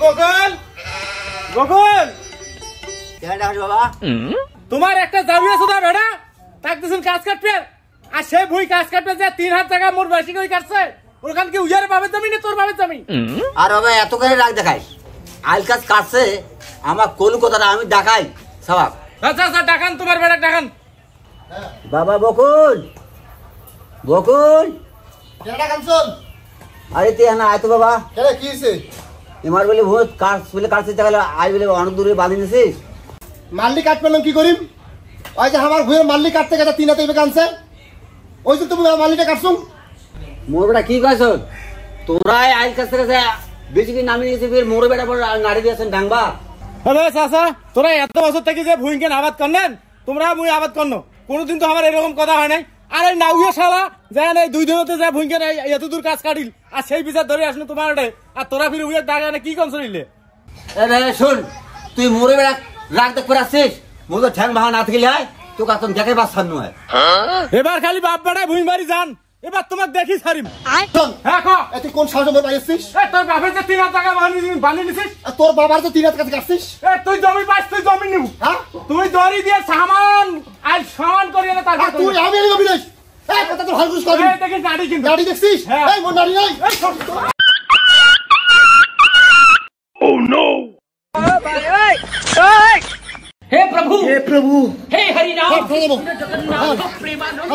বকুল বকুল বাবা তোমার একটা দাবি আছে না বেটা তাক দিছেন কাজ কাটবে আর সে ভুই কাজ কাটবে যে 3000 টাকা মোর বেশি করে কাটছে ওখান কি উজারে পাবে জমি না তোর পাবে জমি আর বাবা এত করে রাগ দেখাইস আইল কাজ কাটছে আমার কোন কথাটা আমি দেখাই সবাক আচ্ছা আচ্ছা ডাকান তোমার বেটা ডাকান বাবা বকুল বকুল কেডা কানছন আরে তুই না আয় তো বাবা কেডা কি হইছে এমার বলে ভূত কাজ বলে কাটছে তাহলে আই বলে অনেক দূরে বাঁধি নিছিস মাল্লি কাট পেলাম কি করিম ওই যে আমার ভুঁয়ের মাল্লি কাটতে গেছে 3 হাতে কানছে ওই যে তুমি মাল্লিটা কাটছুম মোর বেটা কি কইছ তোরাই আইল কাছে কাছে বেশি কি নামি নিয়েছে ফির মোর বেটা পর নাড়ি দিয়েছেন ডাংবা আরে চাচা তোরা এত বছর থেকে যে ভুইকে আবাদ করলেন তোমরা মুই আবাদ করনো কোনোদিন তো আমার এরকম কথা হয় নাই আর এই নাউয়ে শালা যায় না 2 দিনতে যা ভুইকে এত দূর কাজ কাটিল আর সেই বিচার ধরে আসলো তোমার আর তোরা ফির উইয়ের দাগে না কি কনসলিলে এ শুন তুই মোর বেটা রাগ দেখ করে আসছিস মোর তো ঠ্যাং ভাঙা না থাকিলে আয় তো কাতন দেখে বাস ছাড়নু হয় এবার খালি বাপ বেটা ভুই মারি যান এবার তোমাক দেখি ছাড়িম শোন হ্যাঁ কো তুই কোন সাহসে মোর পাইছিস এ তোর বাপের যে 3000 টাকা বানি নিছিস আর তোর বাবার তো 3 হাত কাছে কাটছিস এ তুই জমি পাস তুই জমি নিবু হ্যাঁ তুই দড়ি দিয়ে সামান আর সমান করিয়ে না তারপর তুই আমি এনে গবি নাস এই কথা তো হালকুস করবি এই দেখি গাড়ি কিন্তু গাড়ি দেখছিস হ্যাঁ। এই মোর গাড়ি নাই এই সব हे प्रभु हे हे हरि नाम प्रभु जगन्नाथ प्रेमानंद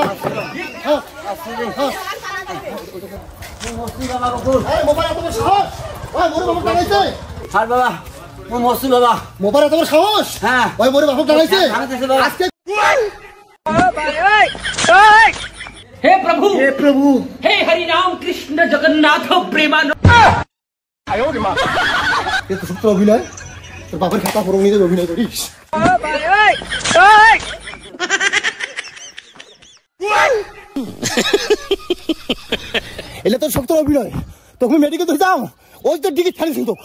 বাবা বকুল এই মোবাইল এত বড় সাহস ওই মোর বাবা টানাইছে ছাড় বাবা মোর মসুল বাবা মোবাইল এত বড় সাহস হ্যাঁ ওই মোর বাবা টানাইছে টানাইছে বাবা। আজকে हे प्रभु हे हरि नाम कृष्ण जगन्नाथ प्रेमानंद এ তো সত্য অভিনয় তোর বাবার খাতা পুরো নিয়ে অভিনয় করিস এলে তোর সত্য অভিনয় তোকে মেডিকেল তো যাও ওই তো টিকিট ছাড়িস তো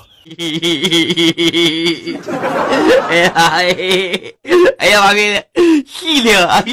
哎呀，哎呀，妈逼的，细的，哎。